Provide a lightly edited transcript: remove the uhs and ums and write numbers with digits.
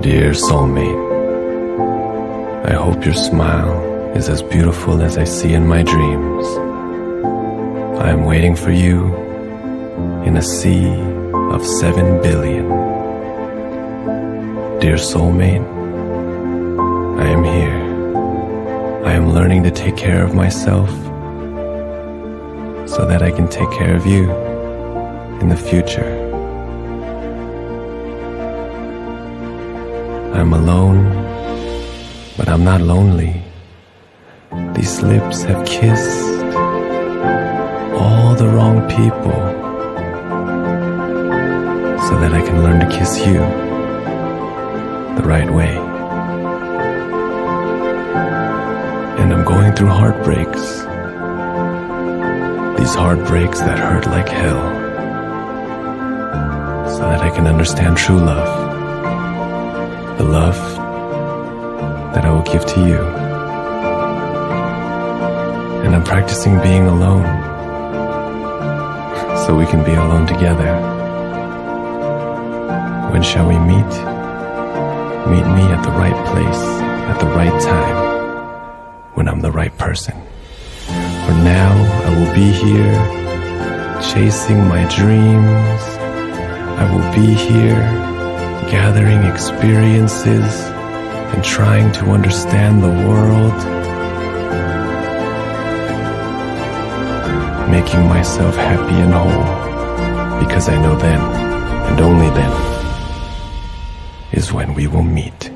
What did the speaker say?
Dear soulmate, I hope your smile is as beautiful as I see in my dreams. I am waiting for you in a sea of 7 billion. Dear soulmate, I am here. I am learning to take care of myself so that I can take care of you in the future. I'm alone, but I'm not lonely. These lips have kissed all the wrong people so that I can learn to kiss you the right way. And I'm going through heartbreaks, these heartbreaks that hurt like hell, so that I can understand true love, the love that I will give to you. And I'm practicing being alone so we can be alone together. When shall we meet? Meet me at the right place, at the right time, when I'm the right person. For now, I will be here, chasing my dreams. I will be here, gathering experiences and trying to understand the world, making myself happy and whole, because I know then, and only then, is when we will meet.